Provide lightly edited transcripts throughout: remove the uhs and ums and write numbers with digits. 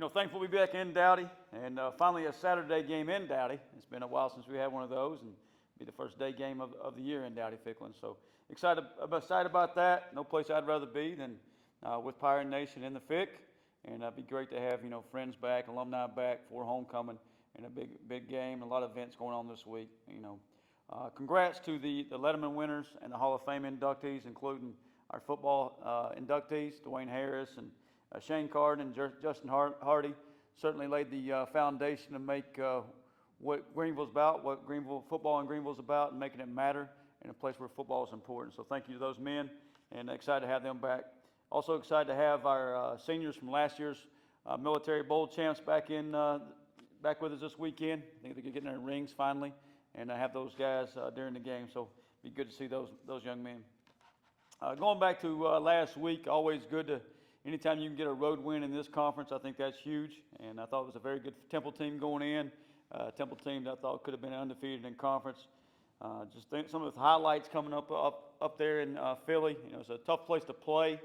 Thankful to be back in Dowdy, and finally a Saturday game in Dowdy. It's been a while since we had one of those, and be the first day game of the year in Dowdy, Ficklin. So excited about that. No place I'd rather be than with Pirate Nation in the Fick, and it'd be great to have friends back, alumni back for homecoming, and a big game. A lot of events going on this week. Congrats to the Letterman winners and the Hall of Fame inductees, including our football inductees, Dwayne Harris and Shane Carden and Justin Hardy. Certainly laid the foundation to make what Greenville's about, what Greenville football in Greenville's about, and making it matter in a place where football is important. So thank you to those men, and excited to have them back. Also excited to have our seniors from last year's Military Bowl champs back with us this weekend. I think they're getting their rings finally, and I have those guys during the game. So it'd be good to see those young men. Going back to last week, always good to. Anytime you can get a road win in this conference, I think that's huge. And I thought it was a very good Temple team going in. Temple team that I thought could have been undefeated in conference. Just think some of the highlights coming up there in Philly. It's a tough place to play,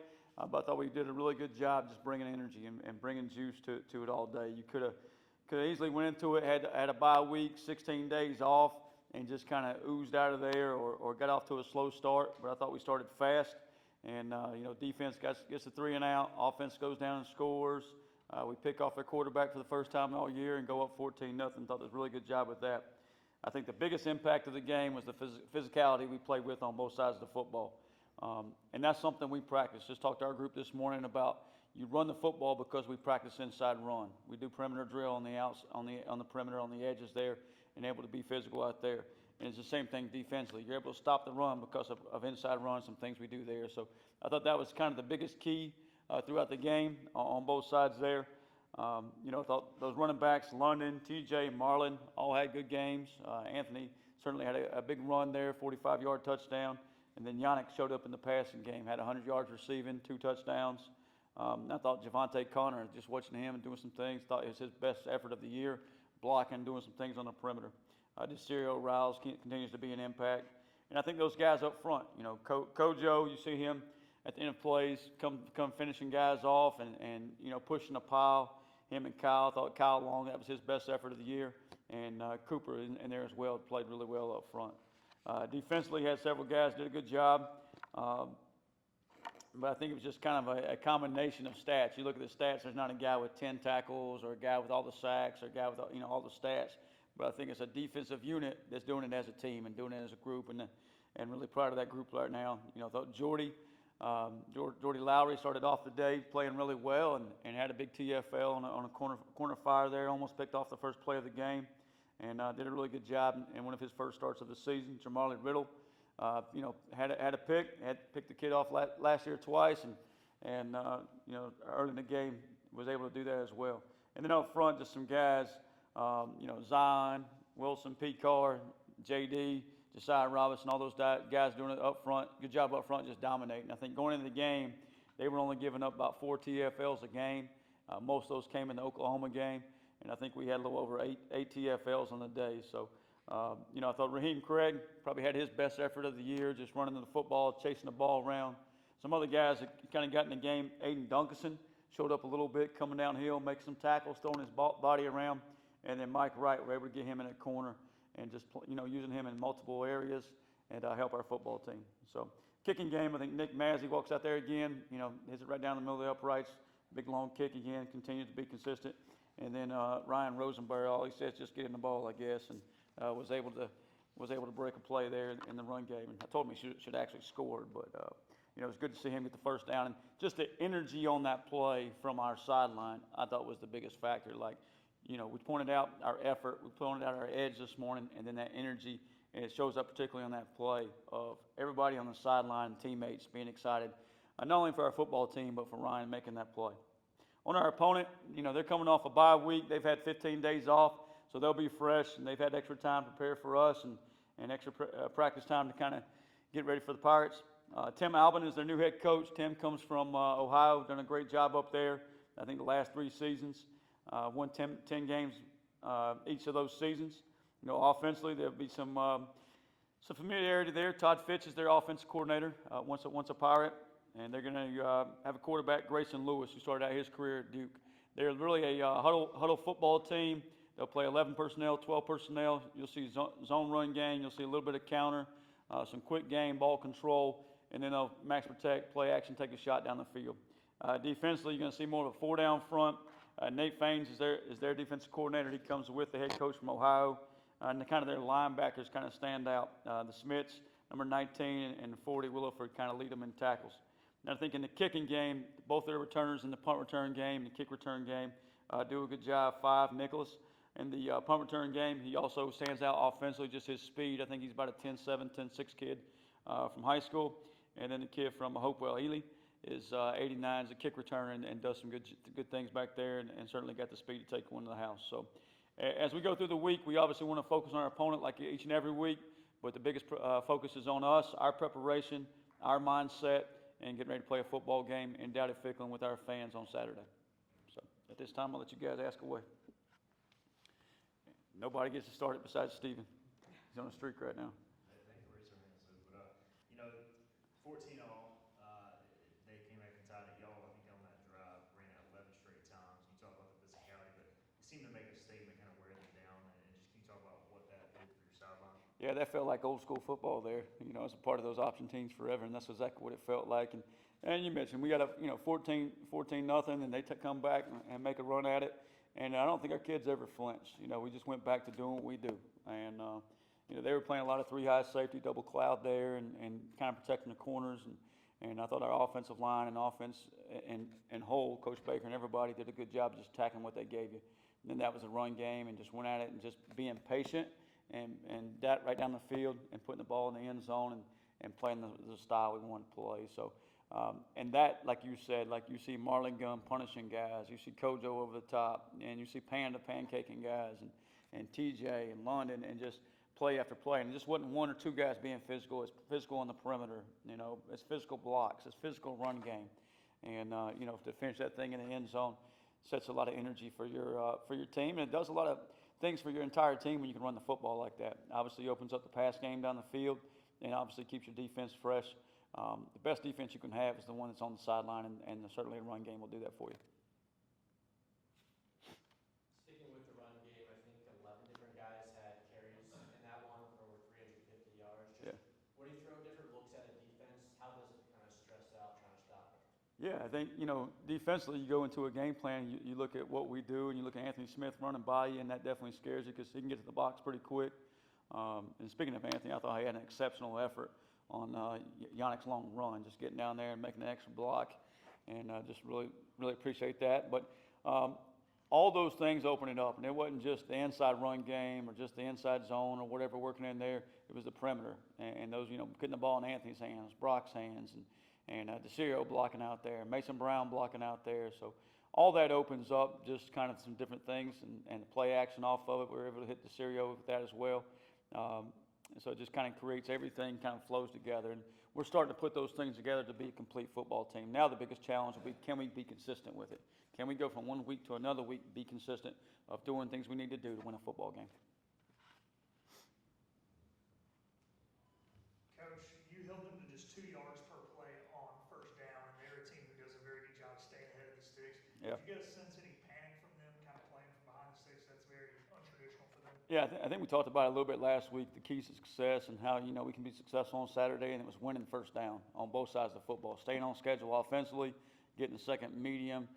but I thought we did a really good job just bringing energy and bringing juice to it all day. You could have easily went into it, had a bye week, 16 days off, and just kind of oozed out of there or got off to a slow start. But I thought we started fast. And, defense gets a 3 and out. Offense goes down and scores. We pick off their quarterback for the first time all year and go up 14-0. Thought it was a really good job with that. I think the biggest impact of the game was the physicality we played with on both sides of the football. And that's something we practice. Just talked to our group this morning about you run the football because we practice inside run. We do perimeter drill on the perimeter, on the edges there, and able to be physical out there. And it's the same thing defensively. You're able to stop the run because of inside runs, some things we do there. So I thought that was kind of the biggest key throughout the game on both sides there. I thought those running backs, London, TJ, Marlon, all had good games. Anthony certainly had a big run there, 45-yard touchdown. And then Yannick showed up in the passing game, had 100 yards receiving, 2 touchdowns. I thought Javante Connor, just watching him and doing some things, thought it was his best effort of the year, blocking, doing some things on the perimeter. Desiree Riles continues to be an impact. And I think those guys up front, Kojo, you see him at the end of plays, come finishing guys off and pushing a pile. Him and Kyle, I thought Kyle Long, that was his best effort of the year. And Cooper in there as well, played really well up front. Defensively, had several guys, did a good job. But I think it was just kind of a combination of stats. You look at the stats, there's not a guy with 10 tackles or a guy with all the sacks or a guy with all the stats. But I think it's a defensive unit that's doing it as a team and doing it as a group, and really proud of that group right now. I thought Jordy Lowry started off the day playing really well and had a big TFL on a corner fire there, almost picked off the first play of the game, and did a really good job in one of his first starts of the season. Jamarly Riddle, had a picked the kid off last year twice, and early in the game was able to do that as well. And then up front, just some guys. Zion, Wilson, Pete Carr, JD, Josiah Robinson, all those guys doing it up front. Good job up front, just dominating. I think going into the game, they were only giving up about 4 TFLs a game. Most of those came in the Oklahoma game, and I think we had a little over eight TFLs on the day. So, I thought Raheem Craig probably had his best effort of the year, just running the football, chasing the ball around. Some other guys that kind of got in the game, Aiden Dunkerson showed up a little bit, coming downhill, making some tackles, throwing his body around. And then Mike Wright, we're able to get him in that corner and just, using him in multiple areas and help our football team. So kicking game, I think Nick Mazzy walks out there again, hits it right down the middle of the uprights, big long kick again, continues to be consistent. And then Ryan Rosenberg, all he says, just get in the ball, I guess, and was able to break a play there in the run game. And I told him he should actually scored, but it was good to see him get the first down. And just the energy on that play from our sideline, I thought was the biggest factor. We pointed out our effort, we pointed out our edge this morning, and then that energy, and it shows up particularly on that play of everybody on the sideline, teammates being excited, not only for our football team, but for Ryan making that play. On our opponent, they're coming off a bye week. They've had 15 days off, so they'll be fresh, and they've had extra time to prepare for us and extra practice time to kind of get ready for the Pirates. Tim Albin is their new head coach. Tim comes from Ohio, done a great job up there, I think the last 3 seasons. Won 10 games each of those seasons. Offensively, there'll be some familiarity there. Todd Fitch is their offensive coordinator, once a Pirate, and they're going to have a quarterback, Grayson Lewis, who started out his career at Duke. They're really a huddle football team. They'll play 11 personnel, 12 personnel. You'll see zone run game. You'll see a little bit of counter, some quick game, ball control, and then they'll max protect, play action, take a shot down the field. Defensively, you're going to see more of a four down front. Nate Faines is their defensive coordinator. He comes with the head coach from Ohio. And kind of their linebackers kind of stand out. The Smiths, number 19, and 40, Williford, kind of lead them in tackles. And I think in the kicking game, both their returners in the punt return game and the kick return game do a good job. 5, Nicholas. In the punt return game, he also stands out offensively, just his speed. I think he's about a 10'7", 10'6" kid from high school. And then the kid from Hopewell, Ely, is 89, is a kick returner and does some good things back there and certainly got the speed to take one to the house. So as we go through the week, we obviously want to focus on our opponent like each and every week, but the biggest focus is on us, our preparation, our mindset, and getting ready to play a football game in Dowdy-Ficklin with our fans on Saturday. So at this time, I'll let you guys ask away. Nobody gets to start it besides Steven. He's on a streak right now. Thank you for raising your hands, Luke. But, 14 all, they came back and tied it. Y'all, I think on that drive, ran it 11 straight times. You talk about the physicality, but it seemed to make a statement, kind of wear them down. And just can you talk about what that did for your sideline? Yeah, that felt like old school football there. As a part of those option teams forever, and that's exactly what it felt like. And you mentioned we got a 14 nothing, and they come back and make a run at it. And I don't think our kids ever flinched. We just went back to doing what we do. And they were playing a lot of three high safety, double cloud there, and kind of protecting the corners. And I thought our offensive line and offense and whole, Coach Baker and everybody did a good job of just attacking what they gave you. And then that was a run game, and just went at it and just being patient and that right down the field and putting the ball in the end zone and playing the style we wanted to play. So. And that, like you said, like you see Marlon Gunn punishing guys, you see Kojo over the top, and you see Panda pancaking guys, and TJ and London, and just play after play. And it just wasn't one or two guys being physical. It's physical on the perimeter. It's physical blocks. It's physical run game. And to finish that thing in the end zone sets a lot of energy for your team, and it does a lot of things for your entire team when you can run the football like that. Obviously, opens up the pass game down the field, and obviously keeps your defense fresh. The best defense you can have is the one that's on the sideline, and certainly a run game will do that for you. Sticking with the run game, I think 11 different guys had carries in that one for over 350 yards. What do you throw different looks at a defense? How does it kind of stress out trying to stop it? Yeah, I think, defensively you go into a game plan, you look at what we do, and you look at Anthony Smith running by you, and that definitely scares you because he can get to the box pretty quick. And speaking of Anthony, I thought he had an exceptional effort on Yannick's long run, just getting down there and making an extra block, and just really appreciate that. But all those things open it up, and it wasn't just the inside run game or just the inside zone or whatever working in there. It was the perimeter, and those, putting the ball in Anthony's hands, Brock's hands, and DeCirio blocking out there, Mason Brown blocking out there. So all that opens up just kind of some different things, and the play action off of it, we were able to hit DeCirio with that as well. And so it just kind of creates everything, kind of flows together. And we're starting to put those things together to be a complete football team. Now the biggest challenge will be, can we be consistent with it? Can we go from one week to another week, be consistent of doing things we need to do to win a football game? Coach, you held them to just 2 yards per play on first down, and they're a team that does a very good job staying ahead of the sticks. Yeah. Did you guys sense any panic from them kind of playing from behind the sticks? That's very untraditional for them. Yeah, I think we talked about it a little bit last week, the keys to success and how, we can be successful on Saturday, and it was winning first down on both sides of the football, staying on schedule offensively, getting the second medium,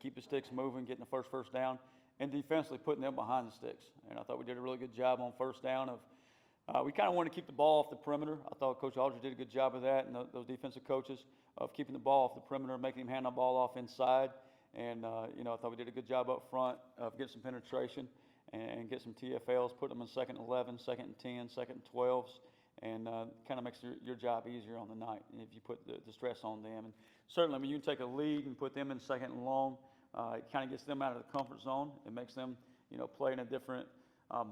keep the sticks moving, getting the first down, and defensively putting them behind the sticks. And I thought we did a really good job on first down we kind of wanted to keep the ball off the perimeter. I thought Coach Aldridge did a good job of that, and those defensive coaches of keeping the ball off the perimeter, making him hand the ball off inside. And, I thought we did a good job up front of getting some penetration and get some TFLs, put them in 2nd and 11, 2nd and 10, 2nd and 12s, and kind of makes your job easier on the night if you put the stress on them. And certainly, when you can take a lead and put them in 2nd and long, it kind of gets them out of the comfort zone. It makes them, play in a different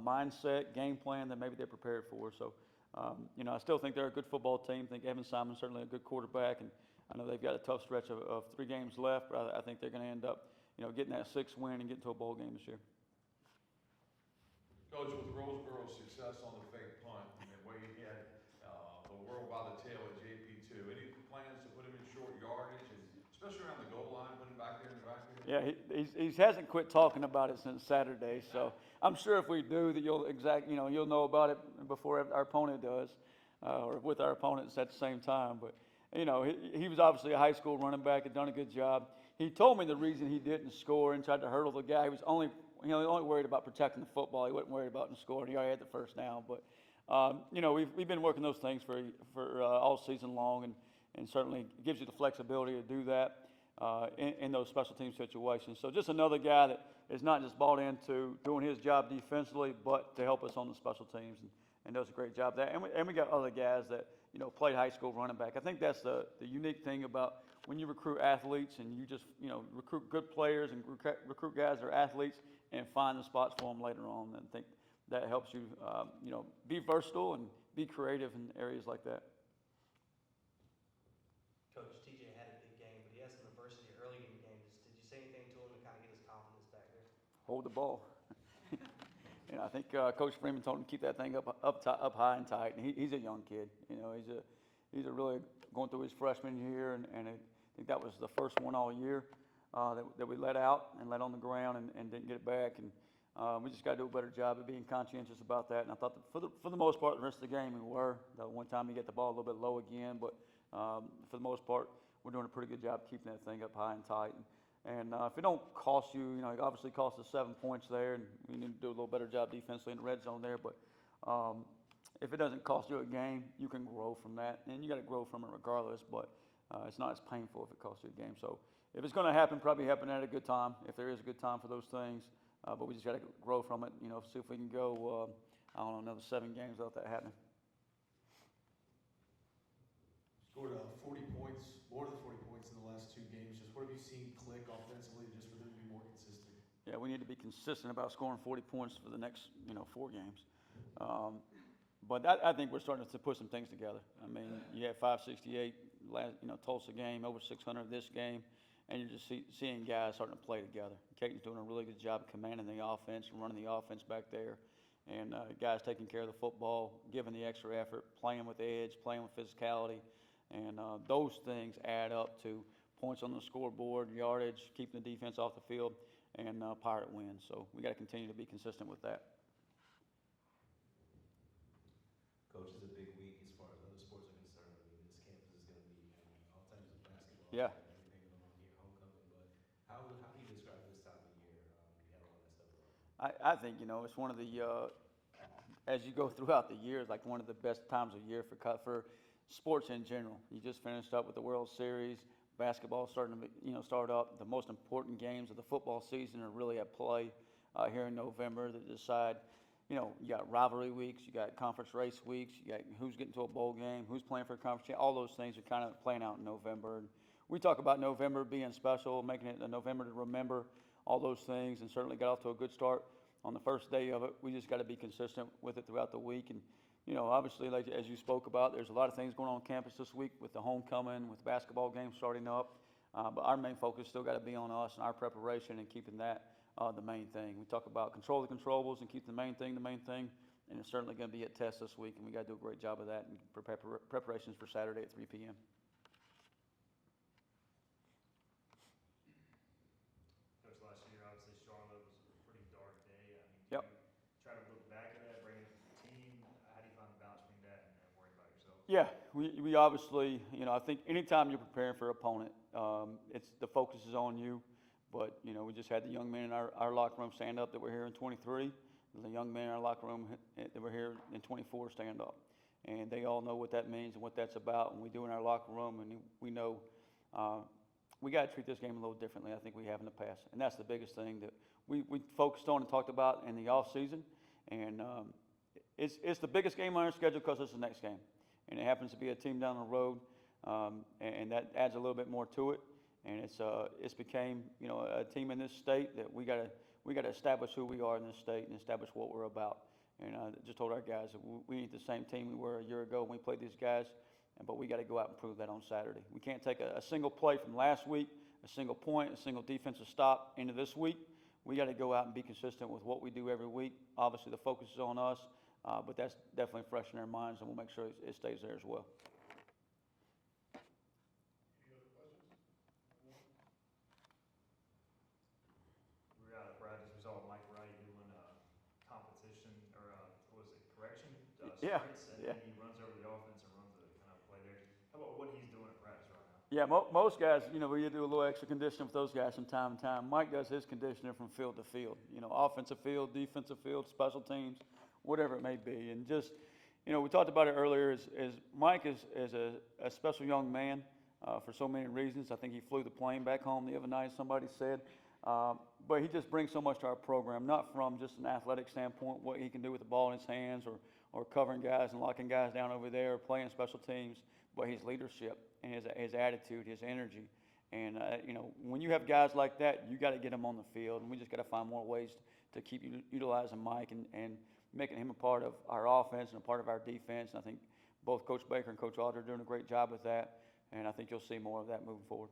mindset, game plan that maybe they're prepared for. So, I still think they're a good football team. I think Evan Simon's certainly a good quarterback, and I know they've got a tough stretch of 3 games left, but I think they're going to end up, getting that 6th win and getting to a bowl game this year. Coach, with Roseboro's success on the fake punt and the way he had the world by the tail at JP2, any plans to put him in short yardage, and especially around the goal line, put him back there in the backfield? Yeah, he hasn't quit talking about it since Saturday, so I'm sure if we do, that you'll know about it before our opponent does, or with our opponents at the same time. But, he was obviously a high school running back, had done a good job. He told me the reason he didn't score and tried to hurdle the guy, he was only worried about protecting the football. He wasn't worried about scoring. He already had the first down. But, we've been working those things for all season long, and certainly gives you the flexibility to do that. In those special team situations. So just another guy that is not just bought into doing his job defensively, but to help us on the special teams, and does a great job there. And we got other guys that, played high school running back. I think that's the unique thing about when you recruit athletes and you just, recruit good players and recruit guys that are athletes and find the spots for them later on. And I think that helps you, be versatile and be creative in areas like that. Coach, TJ had a big game, but he had some adversity early in the game. Did you say anything to him to kind of get his confidence back there? Hold the ball. And I think Coach Freeman told him to keep that thing up high and tight. And he's a young kid. He's a really going through his freshman year, and I think that was the first one all year that we let out and let on the ground and didn't get it back. And we just got to do a better job of being conscientious about that. And I thought that for the most part, the rest of the game we were. The one time he got the ball a little bit low again, but for the most part, we're doing a pretty good job keeping that thing up high and tight. And if it don't cost you, it obviously cost us 7 points there, and we need to do a little better job defensively in the red zone there. But if it doesn't cost you a game, you can grow from that, and you got to grow from it regardless. But it's not as painful if it costs you a game. So if it's going to happen, probably happen at a good time. If there is a good time for those things, but we just got to grow from it. See if we can go, another 7 games without that happening. Scored 40 points, more than 40 points in the last 2 games. Just what have you seen click offensively just for them to be more consistent? Yeah, we need to be consistent about scoring 40 points for the next, 4 games. But I think we're starting to put some things together. I mean, you had 568 last, Tulsa game, over 600 this game, and you're just seeing guys starting to play together. Caton's doing a really good job of commanding the offense and running the offense back there. And guys taking care of the football, giving the extra effort, playing with edge, playing with physicality. And those things add up to points on the scoreboard, yardage, keeping the defense off the field, and Pirate wins. So we got to continue to be consistent with that. Coach, it's a big week as far as other sports are concerned. I mean, this campus is going to be all times of basketball. Yeah. And everything going on here, homecoming. But how do you describe this time of year? You have all that stuff going on. I think, it's one of the, as you go throughout the year, like one of the best times of year for sports in general. You just finished up with the World Series. Basketball starting to start up. The most important games of the football season are really at play here in November that decide, you got rivalry weeks, you got conference race weeks, you got who's getting to a bowl game, who's playing for a conference. All those things are kind of playing out in November. And we talk about November being special, making it a November to remember all those things, and certainly got off to a good start on the first day of it. We just got to be consistent with it throughout the week. And obviously, like as you spoke about, there's a lot of things going on campus this week with the homecoming, with the basketball games starting up. But our main focus still got to be on us and our preparation and keeping that the main thing. We talk about control the controllables and keep the main thing, and it's certainly going to be a test this week, and we got to do a great job of that and preparations for Saturday at 3 p.m. Coach, last year, obviously, Charlotte was a pretty dark day. I mean, Yep. do you try to look back at that, bring it to the team? How do you find the balance between that and worrying about yourself? Yeah, we obviously, I think anytime you're preparing for an opponent, the focus is on you. But, we just had the young men in our locker room stand up that were here in 23. The young men in our locker room that were here in 24 stand up. And they all know what that means and what that's about. And we do in our locker room, and we know we got to treat this game a little differently, I think we have in the past. And that's the biggest thing that we focused on and talked about in the off season. And it's the biggest game on our schedule because it's the next game. And it happens to be a team down the road, and that adds a little bit more to it. And it's became a team in this state that we got to establish who we are in this state and establish what we're about. And I just told our guys that we need the same team we were a year ago when we played these guys, but we got to go out and prove that on Saturday. We can't take a single play from last week, a single point, a single defensive stop into this week. We got to go out and be consistent with what we do every week. Obviously, the focus is on us, but that's definitely fresh in our minds, and we'll make sure it stays there as well. Any other questions? Yeah, straights, and yeah. then he runs over the offense and runs a kind of play there. How about what he's doing at practice right now? Yeah, most guys, we do a little extra conditioning with those guys from time to time. Mike does his conditioning from field to field, offensive field, defensive field, special teams, whatever it may be. And just, we talked about it earlier, is Mike is a special young man for so many reasons. I think he flew the plane back home the other night, somebody said. But he just brings so much to our program, not from just an athletic standpoint, what he can do with the ball in his hands or covering guys and locking guys down over there, or playing special teams, but his leadership and his attitude, his energy. And, when you have guys like that, you got to get them on the field, and we just got to find more ways to keep utilizing Mike and making him a part of our offense and a part of our defense. And I think both Coach Baker and Coach Alder are doing a great job with that, and I think you'll see more of that moving forward.